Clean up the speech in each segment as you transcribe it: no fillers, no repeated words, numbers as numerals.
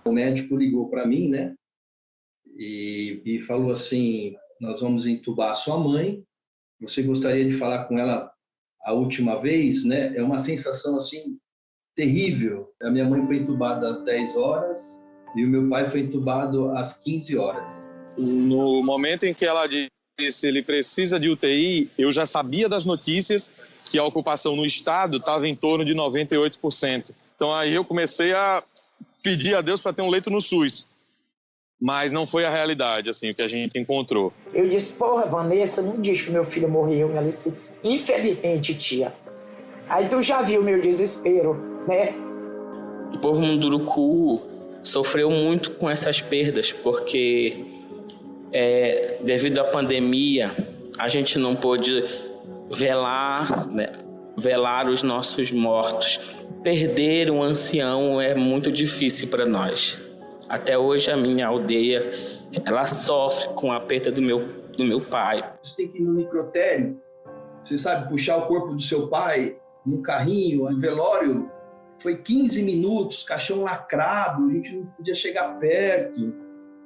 O médico ligou para mim, né? E falou assim: nós vamos entubar a sua mãe. Você gostaria de falar com ela a última vez, né? É uma sensação assim terrível. A minha mãe foi entubada às 10 horas e o meu pai foi entubado às 15 horas. No momento em que ela disse ele precisa de UTI, eu já sabia das notícias que a ocupação no estado estava em torno de 98%. Então aí eu comecei a pedir a Deus para ter um leito no SUS. Mas não foi a realidade, assim, o que a gente encontrou. Eu disse: porra, Vanessa, não diz que meu filho morreu. Ela disse: infelizmente, tia. Aí tu já viu meu desespero, né? O povo Munduruku sofreu muito com essas perdas, porque devido à pandemia, a gente não pôde velar, né, velar os nossos mortos. Perder um ancião é muito difícil para nós. Até hoje a minha aldeia, ela sofre com a perda do meu pai. Você tem que ir no necrotério, você sabe, puxar o corpo do seu pai num carrinho, no velório. Foi 15 minutos, caixão lacrado, a gente não podia chegar perto,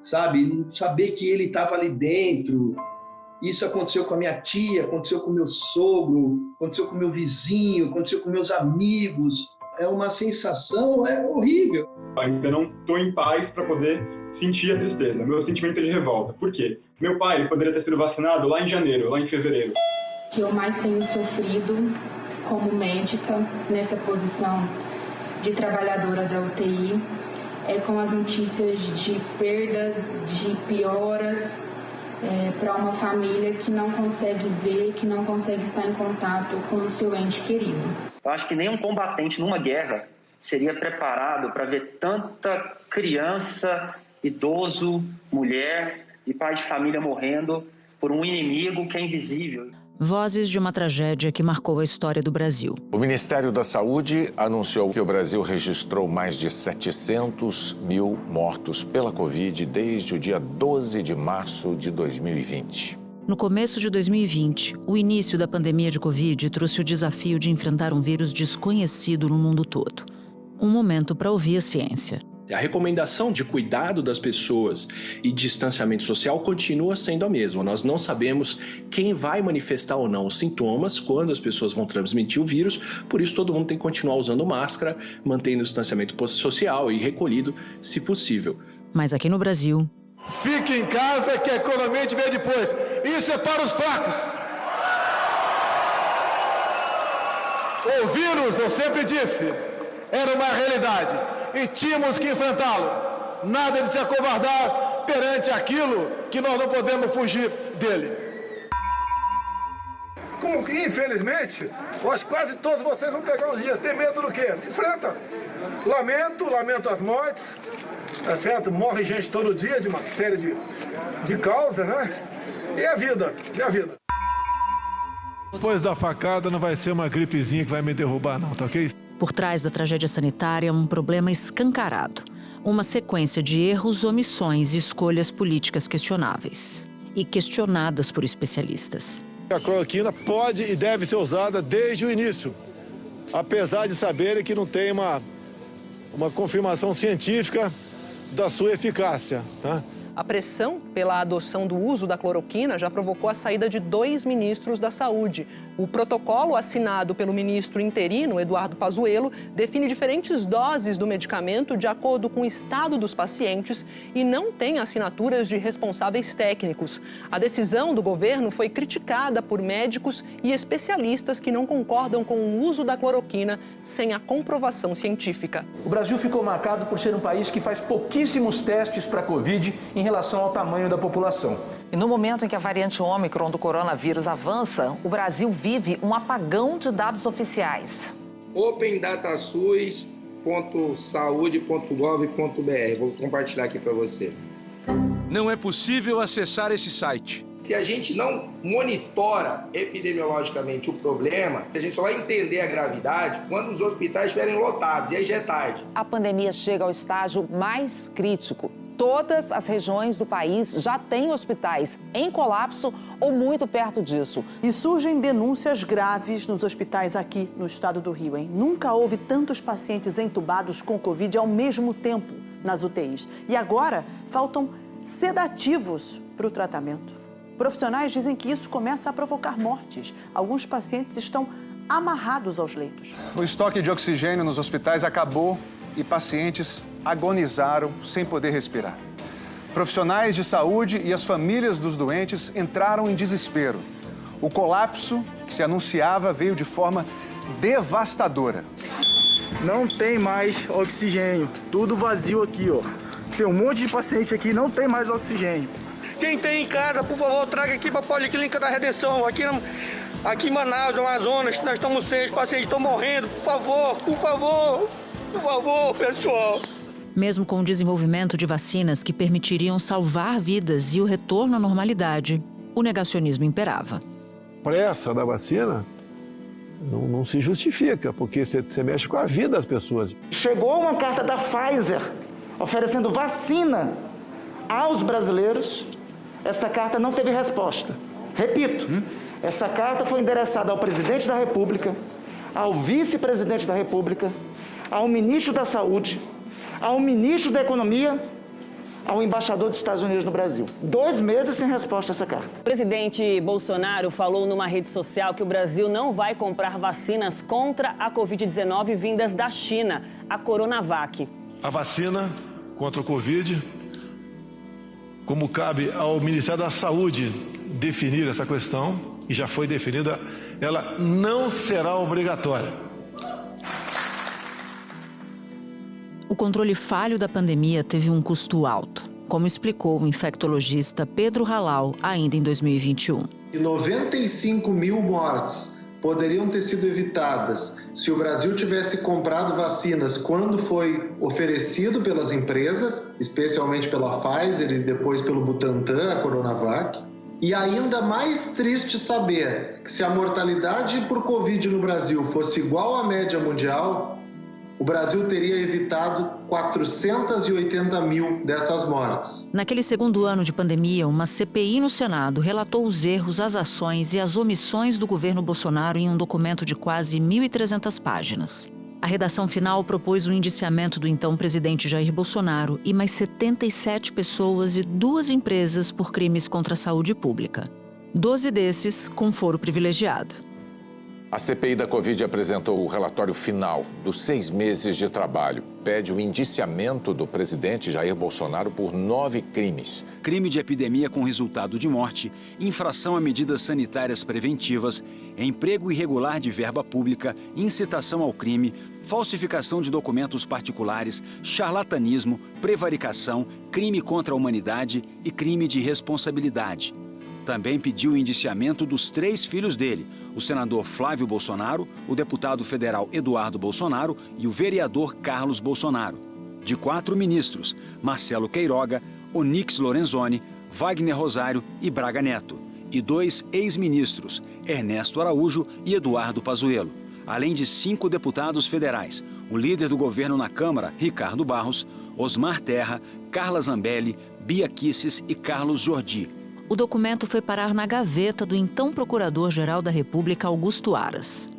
sabe? Não saber que ele estava ali dentro. Isso aconteceu com a minha tia, aconteceu com o meu sogro, aconteceu com o meu vizinho, aconteceu com meus amigos. É uma sensação horrível. Ainda não estou em paz para poder sentir a tristeza. Meu sentimento é de revolta. Por quê? Meu pai poderia ter sido vacinado lá em janeiro, lá em fevereiro. O que eu mais tenho sofrido como médica nessa posição de trabalhadora da UTI é com as notícias de perdas, de pioras para uma família que não consegue ver, que não consegue estar em contato com o seu ente querido. Eu acho que nenhum combatente numa guerra seria preparado para ver tanta criança, idoso, mulher e pai de família morrendo por um inimigo que é invisível. Vozes de uma tragédia que marcou a história do Brasil. O Ministério da Saúde anunciou que o Brasil registrou mais de 700 mil mortos pela Covid desde o dia 12 de março de 2020. No começo de 2020, o início da pandemia de Covid trouxe o desafio de enfrentar um vírus desconhecido no mundo todo. Um momento para ouvir a ciência. A recomendação de cuidado das pessoas e distanciamento social continua sendo a mesma. Nós não sabemos quem vai manifestar ou não os sintomas, quando as pessoas vão transmitir o vírus, por isso todo mundo tem que continuar usando máscara, mantendo o distanciamento social e recolhido, se possível. Mas aqui no Brasil... Fique em casa que a economia te vê depois. Isso é para os fracos. O vírus, eu sempre disse, era uma realidade. E tínhamos que enfrentá-lo. Nada de se acovardar perante aquilo que nós não podemos fugir dele. Como que, infelizmente, quase todos vocês vão pegar um dia. Tem medo do quê? Enfrenta. Lamento as mortes, tá certo? Morre gente todo dia de uma série de causas, né? E a vida. Depois da facada não vai ser uma gripezinha que vai me derrubar não, tá ok? Por trás da tragédia sanitária, um problema escancarado. Uma sequência de erros, omissões e escolhas políticas questionáveis. E questionadas por especialistas. A cloroquina pode e deve ser usada desde o início, apesar de saberem que não tem uma confirmação científica da sua eficácia, tá? A pressão pela adoção do uso da cloroquina já provocou a saída de 2 ministros da Saúde. O protocolo assinado pelo ministro interino, Eduardo Pazuello, define diferentes doses do medicamento de acordo com o estado dos pacientes e não tem assinaturas de responsáveis técnicos. A decisão do governo foi criticada por médicos e especialistas que não concordam com o uso da cloroquina sem a comprovação científica. O Brasil ficou marcado por ser um país que faz pouquíssimos testes para a Covid em relação ao tamanho da população. E no momento em que a variante Ômicron do coronavírus avança, o Brasil vive um apagão de dados oficiais. opendatasus.saude.gov.br. Vou compartilhar aqui para você. Não é possível acessar esse site. Se a gente não monitora epidemiologicamente o problema, a gente só vai entender a gravidade quando os hospitais estiverem lotados, e aí já é tarde. A pandemia chega ao estágio mais crítico. Todas as regiões do país já têm hospitais em colapso ou muito perto disso. E surgem denúncias graves nos hospitais aqui no estado do Rio, hein? Nunca houve tantos pacientes entubados com Covid ao mesmo tempo. nas UTIs. E agora faltam sedativos para o tratamento. Profissionais dizem que isso começa a provocar mortes. Alguns pacientes estão amarrados aos leitos. O estoque de oxigênio nos hospitais acabou e pacientes agonizaram sem poder respirar. Profissionais de saúde e as famílias dos doentes entraram em desespero. O colapso que se anunciava veio de forma devastadora. Não tem mais oxigênio, tudo vazio aqui, ó. Tem um monte de paciente aqui, não tem mais oxigênio. Quem tem em casa, por favor, traga aqui para a Policlínica da Redenção, aqui em Manaus, Amazonas, nós estamos 6 pacientes estão morrendo, por favor, pessoal. Mesmo com o desenvolvimento de vacinas que permitiriam salvar vidas e o retorno à normalidade, o negacionismo imperava. A pressa da vacina não se justifica, porque você mexe com a vida das pessoas. Chegou uma carta da Pfizer oferecendo vacina aos brasileiros. Essa carta não teve resposta. Repito, essa carta foi endereçada ao presidente da República, ao vice-presidente da República, ao ministro da Saúde, ao ministro da Economia, ao embaixador dos Estados Unidos no Brasil. 2 meses sem resposta a essa carta. O presidente Bolsonaro falou numa rede social que o Brasil não vai comprar vacinas contra a Covid-19 vindas da China, a Coronavac. A vacina contra o Covid, como cabe ao Ministério da Saúde definir essa questão, e já foi definida, ela não será obrigatória. O controle falho da pandemia teve um custo alto, como explicou o infectologista Pedro Halal ainda em 2021. 95 mil mortes poderiam ter sido evitadas se o Brasil tivesse comprado vacinas quando foi oferecido pelas empresas, especialmente pela Pfizer e depois pelo Butantan, a Coronavac. E ainda mais triste saber que se a mortalidade por Covid no Brasil fosse igual à média mundial, o Brasil teria evitado 480 mil dessas mortes. Naquele segundo ano de pandemia, uma CPI no Senado relatou os erros, as ações e as omissões do governo Bolsonaro em um documento de quase 1.300 páginas. A redação final propôs o indiciamento do então presidente Jair Bolsonaro e mais 77 pessoas e 2 empresas por crimes contra a saúde pública. 12 desses com foro privilegiado. A CPI da Covid apresentou o relatório final dos 6 meses de trabalho. Pede o indiciamento do presidente Jair Bolsonaro por 9 crimes. Crime de epidemia com resultado de morte, infração a medidas sanitárias preventivas, emprego irregular de verba pública, incitação ao crime, falsificação de documentos particulares, charlatanismo, prevaricação, crime contra a humanidade e crime de responsabilidade. Também pediu o indiciamento dos 3 filhos dele, o senador Flávio Bolsonaro, o deputado federal Eduardo Bolsonaro e o vereador Carlos Bolsonaro. De 4 ministros, Marcelo Queiroga, Onyx Lorenzoni, Wagner Rosário e Braga Neto. E 2 ex-ministros, Ernesto Araújo e Eduardo Pazuello. Além de 5 deputados federais, o líder do governo na Câmara, Ricardo Barros, Osmar Terra, Carla Zambelli, Bia Kicis e Carlos Jordi. O documento foi parar na gaveta do então Procurador-Geral da República, Augusto Aras.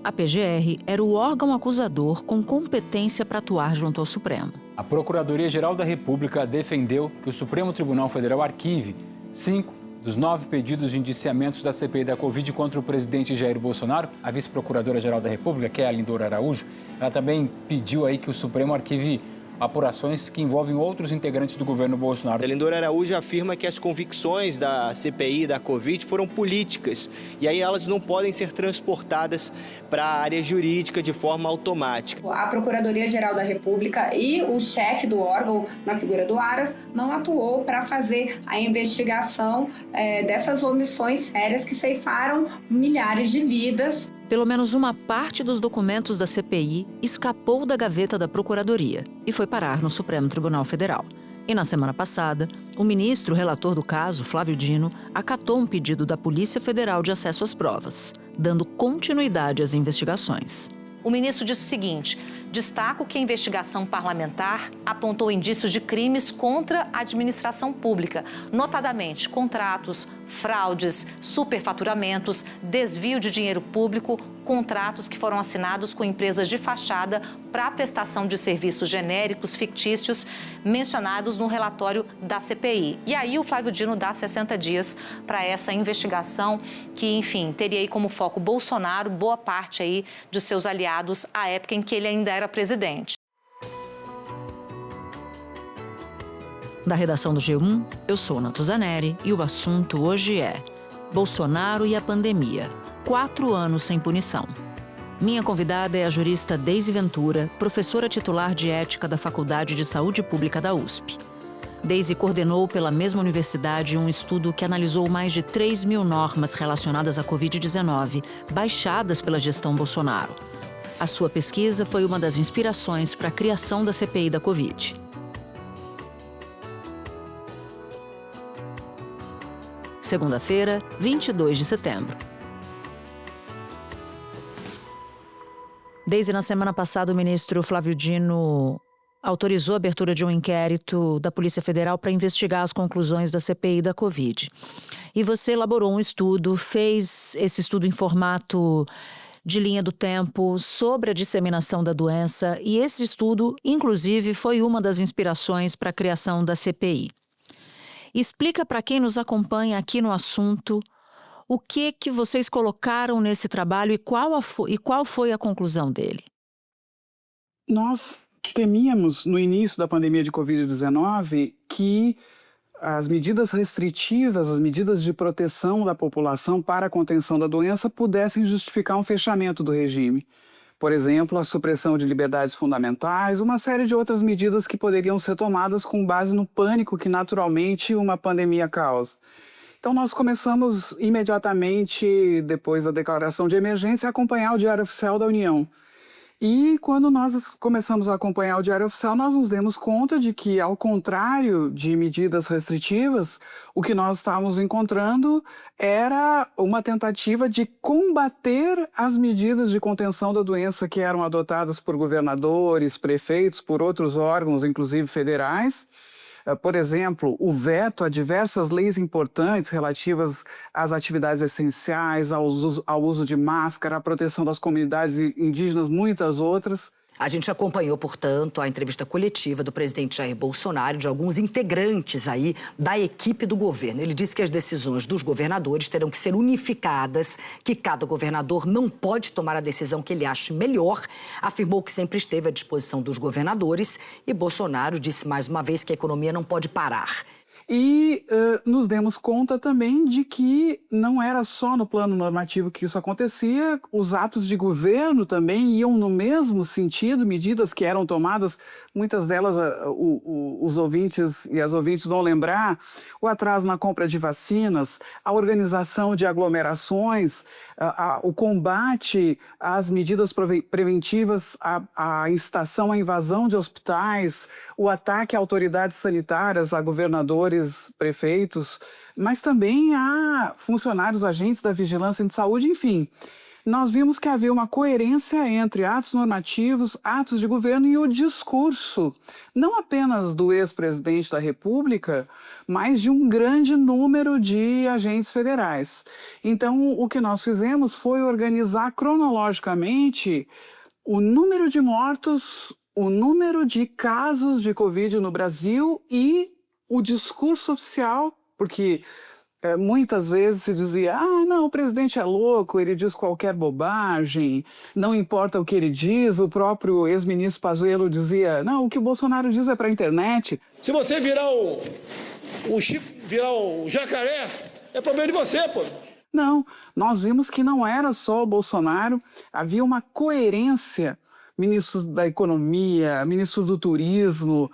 A PGR era o órgão acusador com competência para atuar junto ao Supremo. A Procuradoria-Geral da República defendeu que o Supremo Tribunal Federal arquive 5 dos 9 pedidos de indiciamentos da CPI da Covid contra o presidente Jair Bolsonaro. A vice-procuradora-geral da República, que é a Lindora Araújo, ela também pediu aí que o Supremo arquive apurações que envolvem outros integrantes do governo Bolsonaro. A Lindora Araújo afirma que as convicções da CPI da Covid foram políticas e aí elas não podem ser transportadas para a área jurídica de forma automática. A Procuradoria-Geral da República e o chefe do órgão, na figura do Aras, não atuou para fazer a investigação dessas omissões sérias que ceifaram milhares de vidas. Pelo menos uma parte dos documentos da CPI escapou da gaveta da Procuradoria e foi parar no Supremo Tribunal Federal. E na semana passada, o ministro relator do caso, Flávio Dino, acatou um pedido da Polícia Federal de acesso às provas, dando continuidade às investigações. O ministro disse o seguinte: destaco que a investigação parlamentar apontou indícios de crimes contra a administração pública, notadamente contratos, fraudes, superfaturamentos, desvio de dinheiro público, contratos que foram assinados com empresas de fachada para a prestação de serviços genéricos fictícios mencionados no relatório da CPI. E aí o Flávio Dino dá 60 dias para essa investigação que, enfim, teria aí como foco Bolsonaro, boa parte aí de seus aliados à época em que ele ainda era presidente. Da redação do G1, eu sou Natuzaneri e o assunto hoje é Bolsonaro e a pandemia. 4 anos sem punição. Minha convidada é a jurista Deise Ventura, professora titular de ética da Faculdade de Saúde Pública da USP. Deise coordenou pela mesma universidade um estudo que analisou mais de 3.000 normas relacionadas à Covid-19, baixadas pela gestão Bolsonaro. A sua pesquisa foi uma das inspirações para a criação da CPI da Covid. Segunda-feira, 22 de setembro. Desde na semana passada, o ministro Flávio Dino autorizou a abertura de um inquérito da Polícia Federal para investigar as conclusões da CPI da Covid. E você elaborou um estudo, fez esse estudo em formato de linha do tempo sobre a disseminação da doença, e esse estudo, inclusive, foi uma das inspirações para a criação da CPI. Explica para quem nos acompanha aqui no assunto o que vocês colocaram nesse trabalho e qual foi a conclusão dele. Nós temíamos, no início da pandemia de Covid-19, que as medidas restritivas, as medidas de proteção da população para a contenção da doença pudessem justificar um fechamento do regime. Por exemplo, a supressão de liberdades fundamentais, uma série de outras medidas que poderiam ser tomadas com base no pânico que naturalmente uma pandemia causa. Então nós começamos imediatamente, depois da declaração de emergência, a acompanhar o Diário Oficial da União. E quando nós começamos a acompanhar o Diário Oficial, nós nos demos conta de que, ao contrário de medidas restritivas, o que nós estávamos encontrando era uma tentativa de combater as medidas de contenção da doença que eram adotadas por governadores, prefeitos, por outros órgãos, inclusive federais. Por exemplo, o veto a diversas leis importantes relativas às atividades essenciais, ao uso de máscara, à proteção das comunidades indígenas, muitas outras. A gente acompanhou, portanto, a entrevista coletiva do presidente Jair Bolsonaro e de alguns integrantes aí da equipe do governo. Ele disse que as decisões dos governadores terão que ser unificadas, que cada governador não pode tomar a decisão que ele ache melhor. Afirmou que sempre esteve à disposição dos governadores e Bolsonaro disse mais uma vez que a economia não pode parar. E nos demos conta também de que não era só no plano normativo que isso acontecia, os atos de governo também iam no mesmo sentido, medidas que eram tomadas, muitas delas os ouvintes e as ouvintes vão lembrar, o atraso na compra de vacinas, a organização de aglomerações, o combate às medidas preventivas, a incitação à invasão de hospitais, o ataque a autoridades sanitárias, a governadores, prefeitos, mas também a funcionários, agentes da vigilância de saúde, enfim. Nós vimos que havia uma coerência entre atos normativos, atos de governo e o discurso, não apenas do ex-presidente da República, mas de um grande número de agentes federais. Então, o que nós fizemos foi organizar cronologicamente o número de mortos, o número de casos de Covid no Brasil e o discurso oficial, porque muitas vezes se dizia, não, o presidente é louco, ele diz qualquer bobagem, não importa o que ele diz, o próprio ex-ministro Pazuello dizia, não, o que o Bolsonaro diz é para a internet. Se você virar o jacaré, é problema de você, pô. Não, nós vimos que não era só o Bolsonaro, havia uma coerência, ministro da Economia, ministro do Turismo,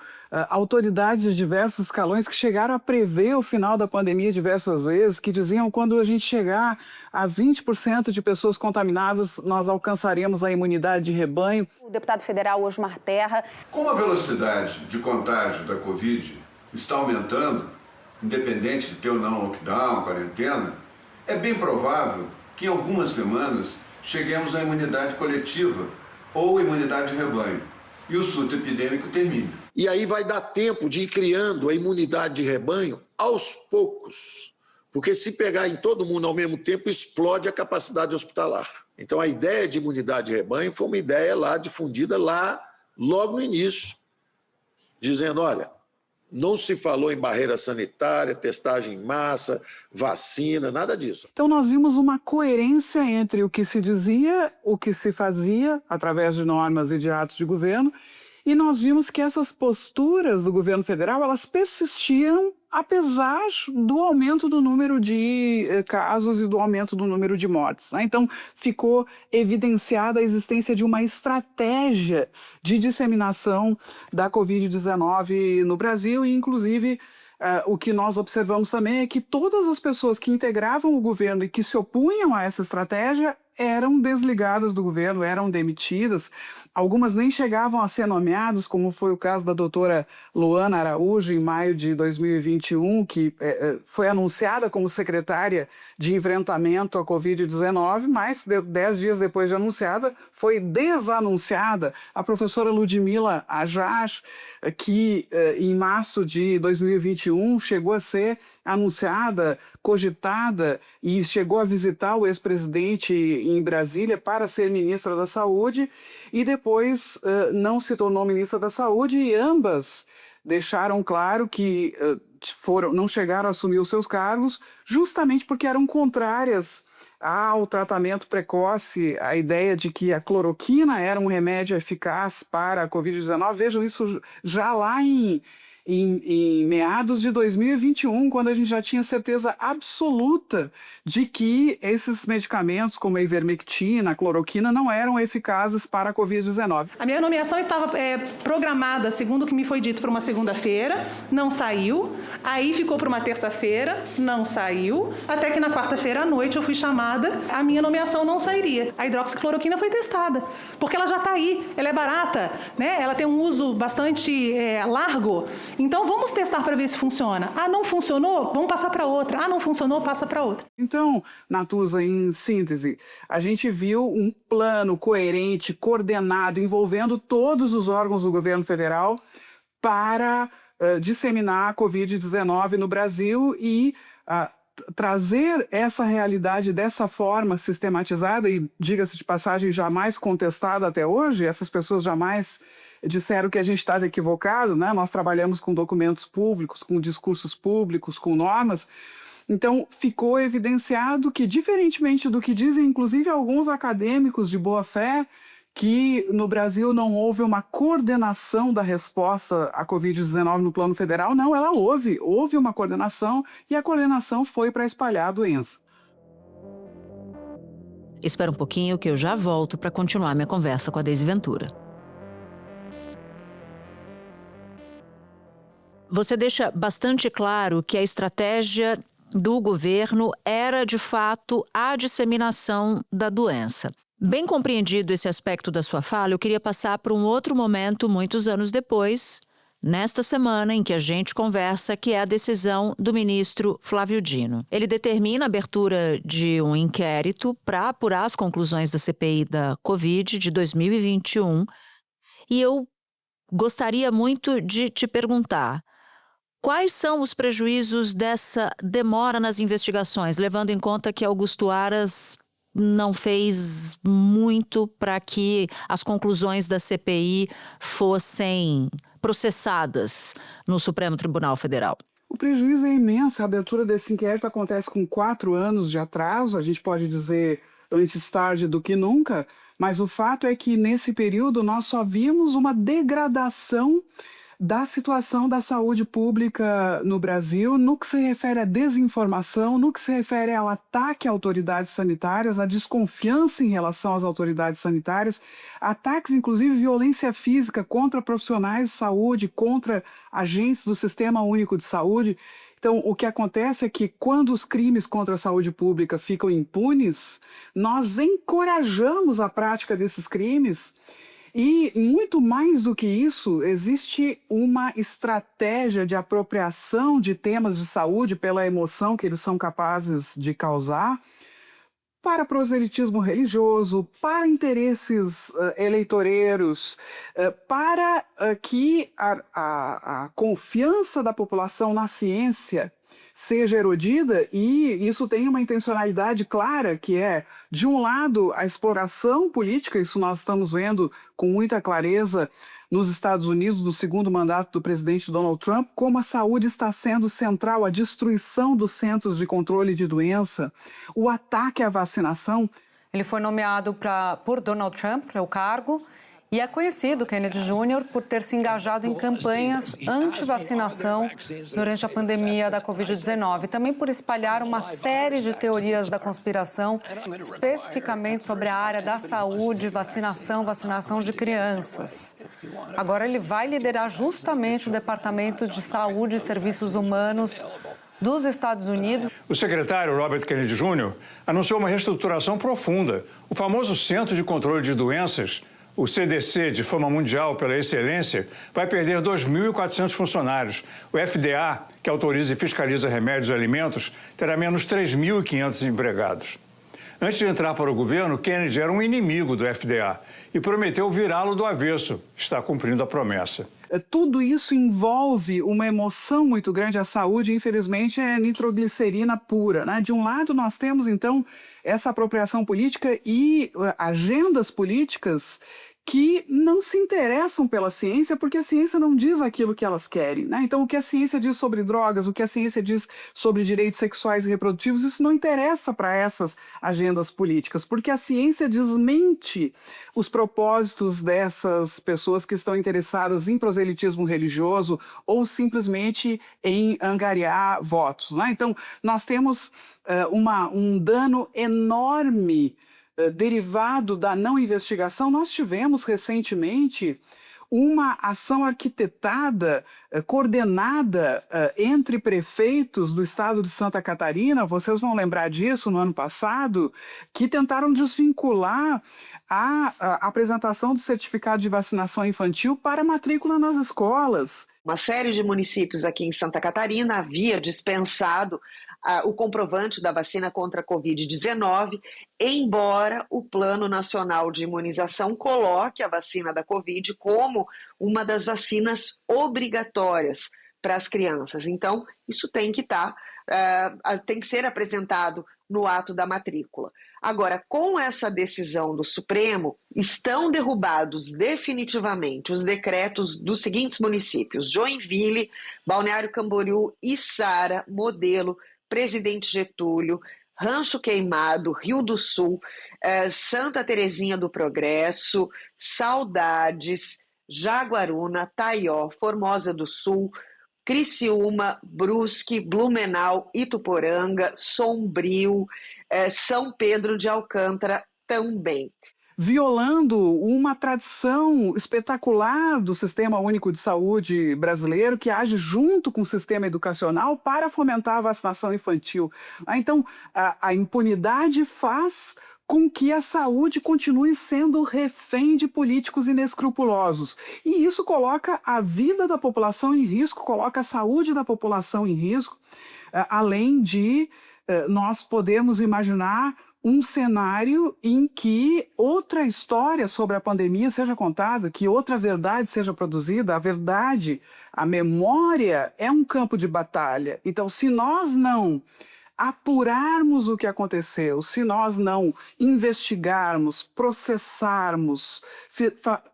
autoridades de diversos escalões que chegaram a prever o final da pandemia diversas vezes, que diziam que quando a gente chegar a 20% de pessoas contaminadas, nós alcançaremos a imunidade de rebanho. O deputado federal Osmar Terra. Como a velocidade de contágio da Covid está aumentando, independente de ter ou não lockdown, quarentena, é bem provável que em algumas semanas cheguemos à imunidade coletiva ou imunidade de rebanho e o surto epidêmico termine. E aí vai dar tempo de ir criando a imunidade de rebanho aos poucos, Porque se pegar em todo mundo ao mesmo tempo, explode a capacidade hospitalar. Então, a ideia de imunidade de rebanho foi uma ideia lá difundida lá logo no início, dizendo, olha, não se falou em barreira sanitária, testagem em massa, vacina, nada disso. Então nós vimos uma coerência entre o que se dizia, o que se fazia através de normas e de atos de governo, e nós vimos que essas posturas do governo federal, elas persistiram apesar do aumento do número de casos e do aumento do número de mortes. Então, ficou evidenciada a existência de uma estratégia de disseminação da Covid-19 no Brasil e, inclusive, o que nós observamos também é que todas as pessoas que integravam o governo e que se opunham a essa estratégia eram desligadas do governo, eram demitidas. Algumas nem chegavam a ser nomeadas, como foi o caso da doutora Luana Araújo, em maio de 2021, que foi anunciada como secretária de enfrentamento à Covid-19, mas 10 dias depois de anunciada, foi desanunciada. A professora Ludmila Ajar, que em março de 2021 chegou a ser anunciada, cogitada e chegou a visitar o ex-presidente em Brasília para ser ministra da Saúde e depois não se tornou ministra da Saúde e ambas deixaram claro que não chegaram a assumir os seus cargos justamente porque eram contrárias ao tratamento precoce, a ideia de que a cloroquina era um remédio eficaz para a Covid-19. Vejam isso já lá em meados de 2021, quando a gente já tinha certeza absoluta de que esses medicamentos, como a ivermectina, a cloroquina, não eram eficazes para a Covid-19. A minha nomeação estava programada, segundo o que me foi dito, para uma segunda-feira, não saiu. Aí ficou para uma terça-feira, não saiu. Até que na quarta-feira à noite eu fui chamada, a minha nomeação não sairia. A hidroxicloroquina foi testada, porque ela já está aí, ela é barata, né? Ela tem um uso bastante largo. Então, vamos testar para ver se funciona. Ah, não funcionou? Vamos passar para outra. Ah, não funcionou? Passa para outra. Então, Natuza, em síntese, a gente viu um plano coerente, coordenado, envolvendo todos os órgãos do governo federal para disseminar a Covid-19 no Brasil e trazer essa realidade dessa forma sistematizada e, diga-se de passagem, jamais contestada até hoje. Essas pessoas jamais disseram que a gente está equivocado, né? Nós trabalhamos com documentos públicos, com discursos públicos, com normas. Então, ficou evidenciado que, diferentemente do que dizem, inclusive, alguns acadêmicos de boa-fé, que no Brasil não houve uma coordenação da resposta à Covid-19 no plano federal. Não, ela houve uma coordenação e a coordenação foi para espalhar a doença. Espera um pouquinho que eu já volto para continuar minha conversa com a Deise Ventura. Você deixa bastante claro que a estratégia do governo era, de fato, a disseminação da doença. Bem compreendido esse aspecto da sua fala, eu queria passar para um outro momento, muitos anos depois, nesta semana em que a gente conversa, que é a decisão do ministro Flávio Dino. Ele determina a abertura de um inquérito para apurar as conclusões da CPI da Covid de 2021. E eu gostaria muito de te perguntar: quais são os prejuízos dessa demora nas investigações, levando em conta que Augusto Aras não fez muito para que as conclusões da CPI fossem processadas no Supremo Tribunal Federal? O prejuízo é imenso. A abertura desse inquérito acontece com 4 anos de atraso. A gente pode dizer antes tarde do que nunca, mas o fato é que nesse período nós só vimos uma degradação da situação da saúde pública no Brasil, no que se refere à desinformação, no que se refere ao ataque a autoridades sanitárias, à desconfiança em relação às autoridades sanitárias, ataques, inclusive, violência física contra profissionais de saúde, contra agentes do Sistema Único de Saúde. Então, o que acontece é que quando os crimes contra a saúde pública ficam impunes, nós encorajamos a prática desses crimes. E, muito mais do que isso, existe uma estratégia de apropriação de temas de saúde pela emoção que eles são capazes de causar para proselitismo religioso, para interesses eleitoreiros, para que a confiança da população na ciência seja erodida, e isso tem uma intencionalidade clara, que é, de um lado, a exploração política, isso nós estamos vendo com muita clareza nos Estados Unidos, no segundo mandato do presidente Donald Trump, como a saúde está sendo central, a destruição dos centros de controle de doença, o ataque à vacinação. Ele foi nomeado por Donald Trump para o cargo e é conhecido, Kennedy Jr., por ter se engajado em campanhas anti-vacinação durante a pandemia da Covid-19. Também por espalhar uma série de teorias da conspiração, especificamente sobre a área da saúde, vacinação de crianças. Agora ele vai liderar justamente o Departamento de Saúde e Serviços Humanos dos Estados Unidos. O secretário Robert Kennedy Jr. anunciou uma reestruturação profunda. O famoso Centro de Controle de Doenças, o CDC, de fama mundial pela excelência, vai perder 2.400 funcionários. O FDA, que autoriza e fiscaliza remédios e alimentos, terá menos 3.500 empregados. Antes de entrar para o governo, Kennedy era um inimigo do FDA e prometeu virá-lo do avesso. Está cumprindo a promessa. Tudo isso envolve uma emoção muito grande. A saúde, infelizmente, é nitroglicerina pura, né? De um lado, nós temos, então, essa apropriação política e agendas políticas que não se interessam pela ciência, porque a ciência não diz aquilo que elas querem, né? Então, o que a ciência diz sobre drogas, o que a ciência diz sobre direitos sexuais e reprodutivos, isso não interessa para essas agendas políticas, porque a ciência desmente os propósitos dessas pessoas que estão interessadas em proselitismo religioso ou simplesmente em angariar votos, né? Então, nós temos um dano enorme derivado da não investigação. Nós tivemos recentemente uma ação arquitetada, coordenada entre prefeitos do estado de Santa Catarina, vocês vão lembrar disso, no ano passado, que tentaram desvincular a apresentação do certificado de vacinação infantil para matrícula nas escolas. Uma série de municípios aqui em Santa Catarina havia dispensado o comprovante da vacina contra a Covid-19, embora o Plano Nacional de Imunização coloque a vacina da Covid como uma das vacinas obrigatórias para as crianças. Então, isso tem que ser apresentado no ato da matrícula. Agora, com essa decisão do Supremo, estão derrubados definitivamente os decretos dos seguintes municípios: Joinville, Balneário Camboriú, Içara, Modelo, Presidente Getúlio, Rancho Queimado, Rio do Sul, Santa Terezinha do Progresso, Saudades, Jaguaruna, Taió, Formosa do Sul, Criciúma, Brusque, Blumenau, Ituporanga, Sombrio, São Pedro de Alcântara também. Violando uma tradição espetacular do Sistema Único de Saúde brasileiro, que age junto com o sistema educacional para fomentar a vacinação infantil. Então, a impunidade faz com que a saúde continue sendo refém de políticos inescrupulosos. E isso coloca a vida da população em risco, coloca a saúde da população em risco, além de nós podermos imaginar um cenário em que outra história sobre a pandemia seja contada, que outra verdade seja produzida. A verdade, a memória é um campo de batalha. Então, se nós não apurarmos o que aconteceu, se nós não investigarmos, processarmos,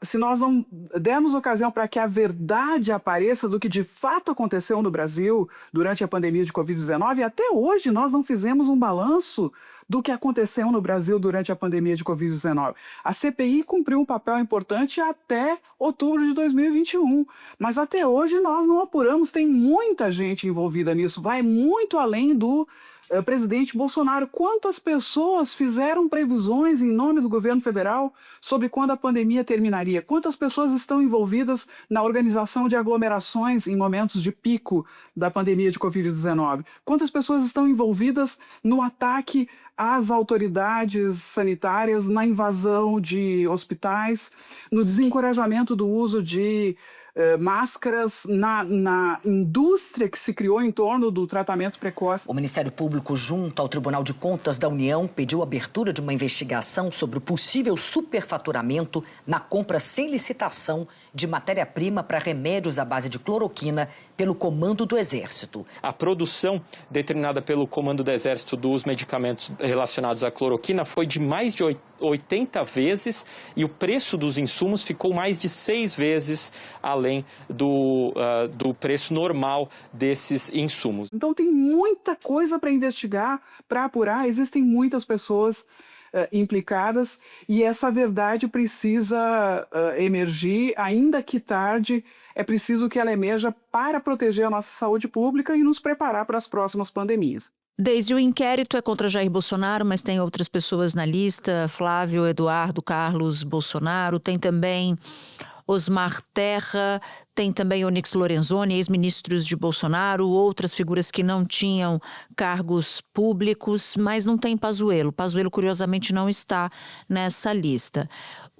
se nós não dermos ocasião para que a verdade apareça do que de fato aconteceu no Brasil durante a pandemia de Covid-19, até hoje nós não fizemos um balanço do que aconteceu no Brasil durante a pandemia de Covid-19. A CPI cumpriu um papel importante até outubro de 2021, mas até hoje nós não apuramos, tem muita gente envolvida nisso, vai muito além do presidente Bolsonaro. Quantas pessoas fizeram previsões em nome do governo federal sobre quando a pandemia terminaria? Quantas pessoas estão envolvidas na organização de aglomerações em momentos de pico da pandemia de Covid-19? Quantas pessoas estão envolvidas no ataque às autoridades sanitárias, na invasão de hospitais, no desencorajamento do uso de máscaras na indústria que se criou em torno do tratamento precoce. O Ministério Público, junto ao Tribunal de Contas da União, pediu a abertura de uma investigação sobre o possível superfaturamento na compra sem licitação de matéria-prima para remédios à base de cloroquina pelo Comando do Exército. A produção determinada pelo Comando do Exército dos medicamentos relacionados à cloroquina foi de mais de 80 vezes e o preço dos insumos ficou mais de 6 vezes além do preço normal desses insumos. Então tem muita coisa para investigar, para apurar, existem muitas pessoas implicadas e essa verdade precisa emergir, ainda que tarde, é preciso que ela emerja para proteger a nossa saúde pública e nos preparar para as próximas pandemias. Desde o inquérito é contra Jair Bolsonaro, mas tem outras pessoas na lista, Flávio, Eduardo, Carlos Bolsonaro, tem também Osmar Terra, tem também Onyx Lorenzoni, ex-ministros de Bolsonaro, outras figuras que não tinham cargos públicos, mas não tem Pazuello. Pazuello, curiosamente, não está nessa lista.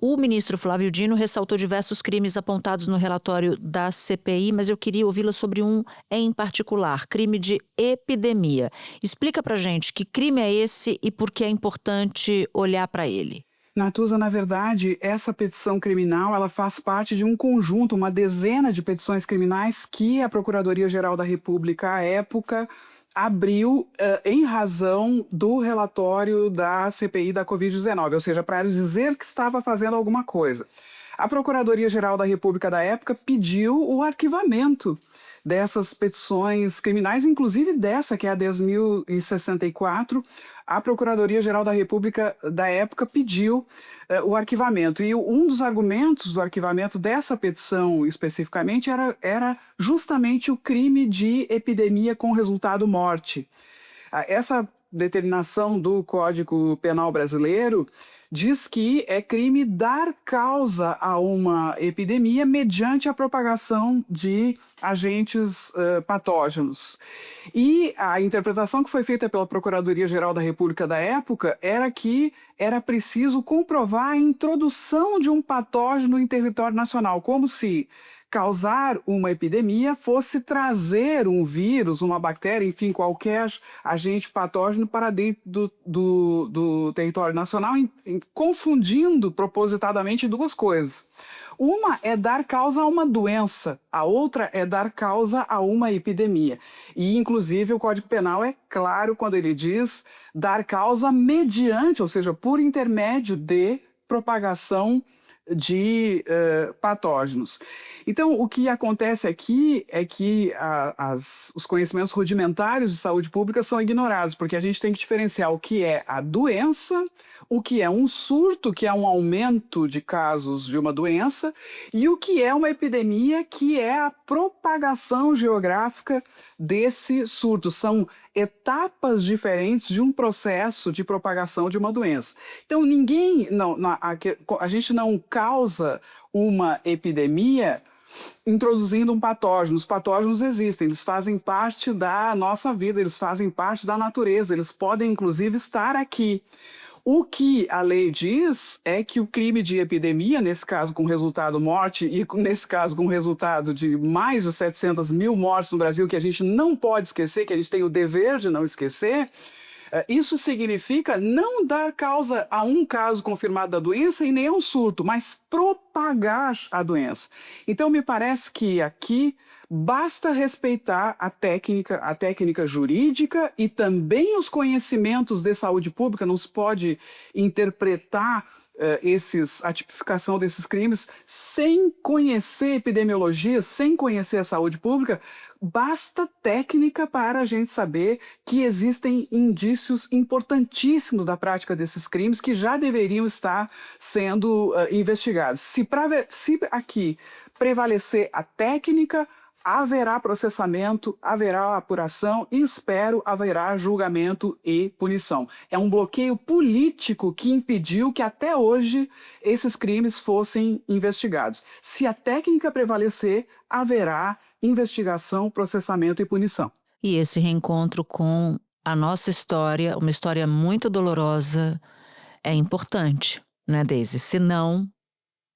O ministro Flávio Dino ressaltou diversos crimes apontados no relatório da CPI, mas eu queria ouvi-la sobre um em particular, crime de epidemia. Explica pra gente que crime é esse e por que é importante olhar para ele. Natuza, na verdade, essa petição criminal ela faz parte de um conjunto, uma dezena de petições criminais que a Procuradoria-Geral da República, à época, abriu em razão do relatório da CPI da Covid-19, ou seja, para dizer que estava fazendo alguma coisa. A Procuradoria-Geral da República da época pediu o arquivamento dessas petições criminais, inclusive dessa, que é a 10.064, a Procuradoria-Geral da República da época pediu o arquivamento. E um dos argumentos do arquivamento dessa petição especificamente era justamente o crime de epidemia com resultado morte. Essa determinação do Código Penal brasileiro diz que é crime dar causa a uma epidemia mediante a propagação de agentes patógenos. E a interpretação que foi feita pela Procuradoria-Geral da República da época era que era preciso comprovar a introdução de um patógeno em território nacional, como se causar uma epidemia fosse trazer um vírus, uma bactéria, enfim, qualquer agente patógeno para dentro do território nacional, confundindo propositadamente duas coisas. Uma é dar causa a uma doença, a outra é dar causa a uma epidemia. E, inclusive, o Código Penal é claro quando ele diz dar causa mediante, ou seja, por intermédio de propagação de patógenos. Então, o que acontece aqui é que os conhecimentos rudimentários de saúde pública são ignorados, porque a gente tem que diferenciar o que é a doença, o que é um surto, que é um aumento de casos de uma doença, e o que é uma epidemia, que é a propagação geográfica desse surto. São etapas diferentes de um processo de propagação de uma doença. Então, a gente não causa uma epidemia introduzindo um patógeno. Os patógenos existem, eles fazem parte da nossa vida, eles fazem parte da natureza, eles podem, inclusive, estar aqui. O que a lei diz é que o crime de epidemia, nesse caso com resultado morte e nesse caso com resultado de mais de 700 mil mortes no Brasil, que a gente não pode esquecer, que a gente tem o dever de não esquecer, isso significa não dar causa a um caso confirmado da doença e nem a um surto, mas propagar a doença. Então, me parece que aqui basta respeitar a técnica jurídica e também os conhecimentos de saúde pública. Não se pode interpretar a tipificação desses crimes sem conhecer epidemiologia, sem conhecer a saúde pública. Basta técnica para a gente saber que existem indícios importantíssimos da prática desses crimes que já deveriam estar sendo investigados. Se aqui prevalecer a técnica, haverá processamento, haverá apuração e, espero, haverá julgamento e punição. É um bloqueio político que impediu que até hoje esses crimes fossem investigados. Se a técnica prevalecer, haverá investigação, processamento e punição. E esse reencontro com a nossa história, uma história muito dolorosa, é importante, né, Deise?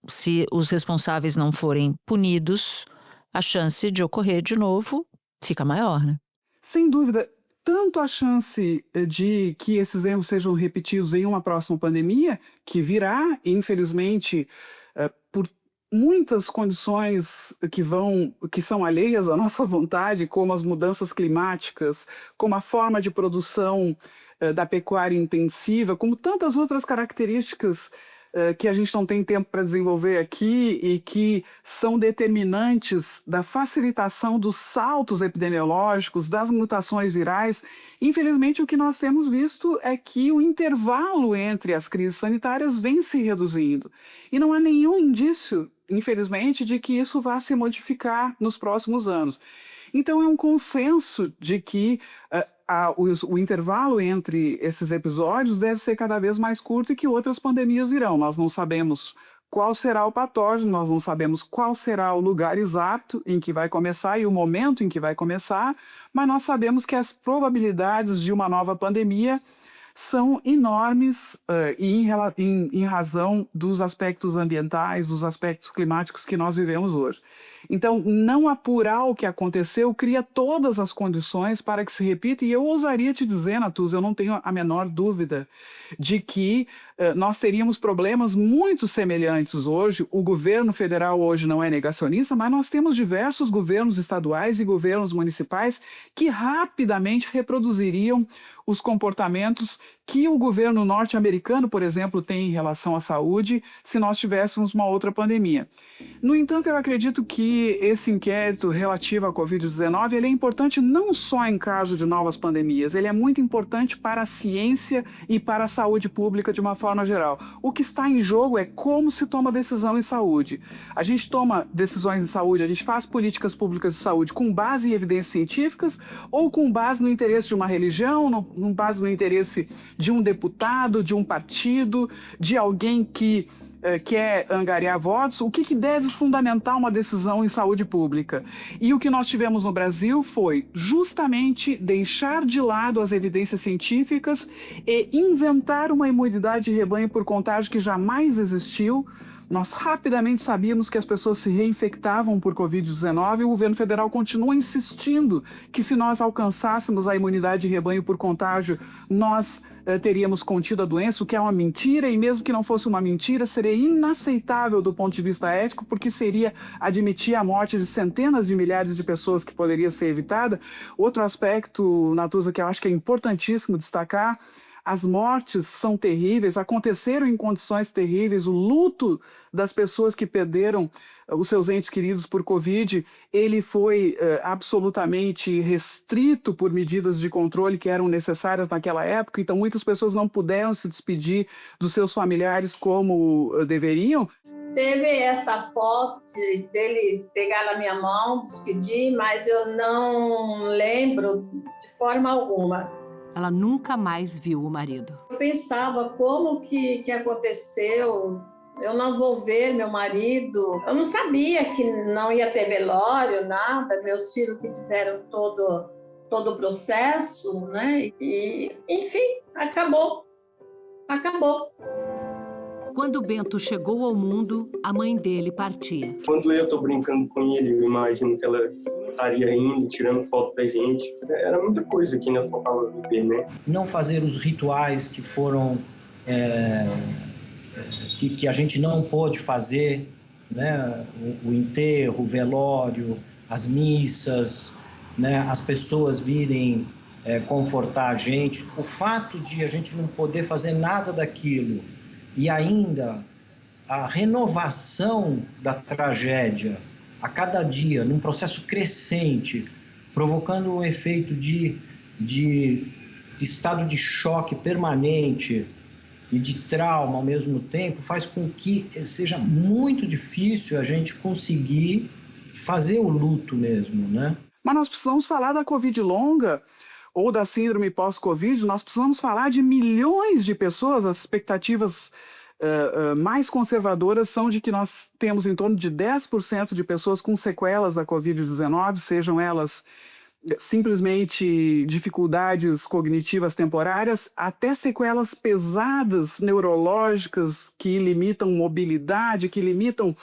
Se os responsáveis não forem punidos, a chance de ocorrer de novo fica maior, né? Sem dúvida, tanto a chance de que esses erros sejam repetidos em uma próxima pandemia, que virá, infelizmente, por muitas condições que são alheias à nossa vontade, como as mudanças climáticas, como a forma de produção da pecuária intensiva, como tantas outras características que a gente não tem tempo para desenvolver aqui e que são determinantes da facilitação dos saltos epidemiológicos, das mutações virais. Infelizmente, o que nós temos visto é que o intervalo entre as crises sanitárias vem se reduzindo. E não há nenhum indício, infelizmente, de que isso vá se modificar nos próximos anos. Então, é um consenso de que o intervalo entre esses episódios deve ser cada vez mais curto e que outras pandemias virão. Nós não sabemos qual será o patógeno, nós não sabemos qual será o lugar exato em que vai começar e o momento em que vai começar, mas nós sabemos que as probabilidades de uma nova pandemia são enormes em razão dos aspectos ambientais, dos aspectos climáticos que nós vivemos hoje. Então, não apurar o que aconteceu cria todas as condições para que se repita, e eu ousaria te dizer, Natuza, eu não tenho a menor dúvida de que nós teríamos problemas muito semelhantes hoje. O governo federal hoje não é negacionista, mas nós temos diversos governos estaduais e governos municipais que rapidamente reproduziriam os comportamentos que o governo norte-americano, por exemplo, tem em relação à saúde, se nós tivéssemos uma outra pandemia. No entanto, eu acredito que esse inquérito relativo à Covid-19 ele é importante não só em caso de novas pandemias, ele é muito importante para a ciência e para a saúde pública de uma forma geral. O que está em jogo é como se toma decisão em saúde. A gente toma decisões em saúde, a gente faz políticas públicas de saúde com base em evidências científicas ou com base no interesse de uma religião, com base no interesse de um deputado, de um partido, de alguém que quer angariar votos. O que deve fundamentar uma decisão em saúde pública? E o que nós tivemos no Brasil foi justamente deixar de lado as evidências científicas e inventar uma imunidade de rebanho por contágio que jamais existiu. Nós rapidamente sabíamos que as pessoas se reinfectavam por Covid-19 e o governo federal continua insistindo que se nós alcançássemos a imunidade de rebanho por contágio, nós teríamos contido a doença, o que é uma mentira, e mesmo que não fosse uma mentira, seria inaceitável do ponto de vista ético, porque seria admitir a morte de centenas de milhares de pessoas que poderia ser evitada. Outro aspecto, Natuza, que eu acho que é importantíssimo destacar: as mortes são terríveis, aconteceram em condições terríveis. O luto das pessoas que perderam os seus entes queridos por Covid, ele foi absolutamente restrito por medidas de controle que eram necessárias naquela época. Então, muitas pessoas não puderam se despedir dos seus familiares como deveriam. Teve essa foto dele pegar na minha mão, despedir, mas eu não lembro de forma alguma. Ela nunca mais viu o marido. Eu pensava, como que aconteceu? Eu não vou ver meu marido. Eu não sabia que não ia ter velório, nada. Meus filhos que fizeram todo o processo, né? E, enfim, acabou. Quando Bento chegou ao mundo, a mãe dele partia. Quando eu tô brincando com ele, eu imagino que ela estaria indo, tirando foto da gente. Era muita coisa que ainda faltava viver, né? Não fazer os rituais que foram... que a gente não pôde fazer, né? O enterro, o velório, as missas, né? As pessoas virem confortar a gente. O fato de a gente não poder fazer nada daquilo e ainda a renovação da tragédia a cada dia, num processo crescente, provocando um efeito de estado de choque permanente e de trauma ao mesmo tempo, faz com que seja muito difícil a gente conseguir fazer o luto mesmo, né? Mas nós precisamos falar da Covid longa ou da síndrome pós-Covid. Nós precisamos falar de milhões de pessoas. As expectativas mais conservadoras são de que nós temos em torno de 10% de pessoas com sequelas da Covid-19, sejam elas simplesmente dificuldades cognitivas temporárias, até sequelas pesadas neurológicas que limitam mobilidade, que limitam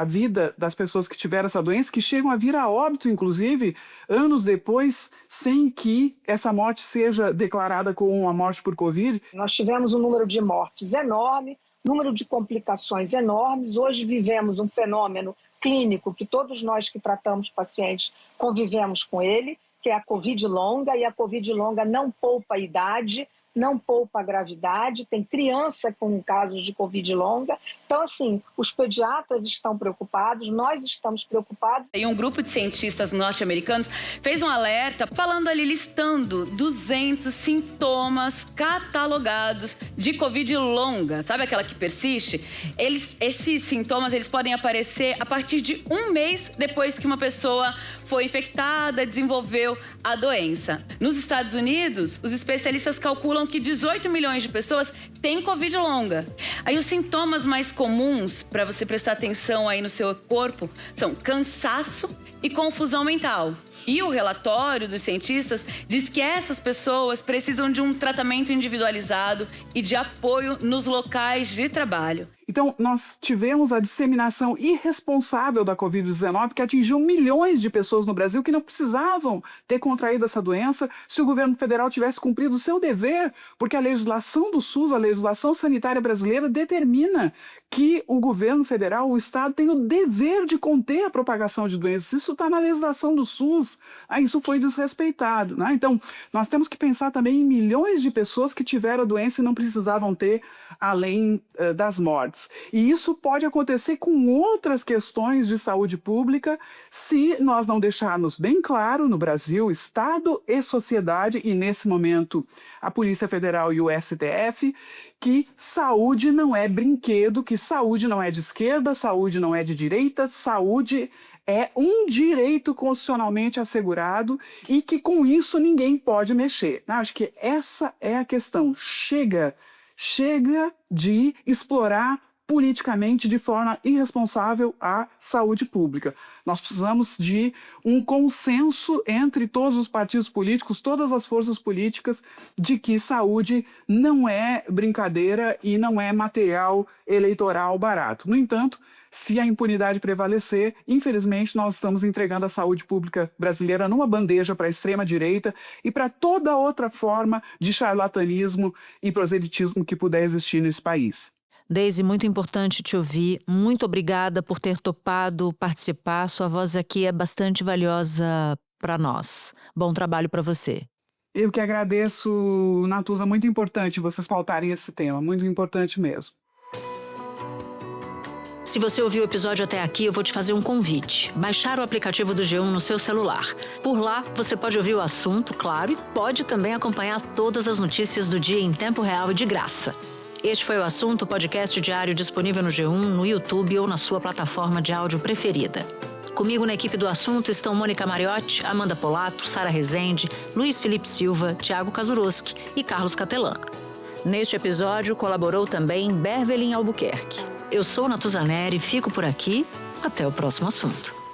a vida das pessoas que tiveram essa doença, que chegam a vir a óbito, inclusive, anos depois, sem que essa morte seja declarada como uma morte por Covid. Nós tivemos um número de mortes enorme, número de complicações enormes. Hoje vivemos um fenômeno clínico que todos nós que tratamos pacientes convivemos com ele, que é a Covid longa, e a Covid longa não poupa a idade, não poupa a gravidade, tem criança com casos de Covid longa. Então, assim, os pediatras estão preocupados, nós estamos preocupados. E um grupo de cientistas norte-americanos fez um alerta falando ali, listando 200 sintomas catalogados de Covid longa. Sabe aquela que persiste? Esses sintomas eles podem aparecer a partir de 1 mês depois que uma pessoa foi infectada, desenvolveu a doença. Nos Estados Unidos, os especialistas calculam que 18 milhões de pessoas têm Covid longa. Aí os sintomas mais comuns para você prestar atenção aí no seu corpo são cansaço e confusão mental. E o relatório dos cientistas diz que essas pessoas precisam de um tratamento individualizado e de apoio nos locais de trabalho. Então, nós tivemos a disseminação irresponsável da Covid-19, que atingiu milhões de pessoas no Brasil que não precisavam ter contraído essa doença se o governo federal tivesse cumprido o seu dever, porque a legislação do SUS, a legislação sanitária brasileira, determina que o governo federal, o Estado, tem o dever de conter a propagação de doenças. Isso está na legislação do SUS. Isso foi desrespeitado, né? Então, nós temos que pensar também em milhões de pessoas que tiveram a doença e não precisavam ter, além das mortes. E isso pode acontecer com outras questões de saúde pública se nós não deixarmos bem claro no Brasil, Estado e sociedade, e nesse momento a Polícia Federal e o STF, que saúde não é brinquedo, que saúde não é de esquerda, saúde não é de direita, saúde é um direito constitucionalmente assegurado e que com isso ninguém pode mexer. Acho que essa é a questão. Chega de explorar politicamente de forma irresponsável a saúde pública. Nós precisamos de um consenso entre todos os partidos políticos, todas as forças políticas, de que saúde não é brincadeira e não é material eleitoral barato. No entanto, se a impunidade prevalecer, infelizmente nós estamos entregando a saúde pública brasileira numa bandeja para a extrema-direita e para toda outra forma de charlatanismo e proselitismo que puder existir nesse país. Deise, muito importante te ouvir. Muito obrigada por ter topado participar. Sua voz aqui é bastante valiosa para nós. Bom trabalho para você. Eu que agradeço, Natuza. Muito importante vocês pautarem esse tema. Muito importante mesmo. Se você ouviu o episódio até aqui, eu vou te fazer um convite. Baixar o aplicativo do G1 no seu celular. Por lá, você pode ouvir o assunto, claro, e pode também acompanhar todas as notícias do dia em tempo real e de graça. Este foi o Assunto, podcast diário disponível no G1, no YouTube ou na sua plataforma de áudio preferida. Comigo na equipe do Assunto estão Mônica Mariotti, Amanda Polato, Sara Rezende, Luiz Felipe Silva, Thiago Kazuroski e Carlos Catelan. Neste episódio colaborou também Bervelin Albuquerque. Eu sou Natuza Neri, fico por aqui. Até o próximo assunto.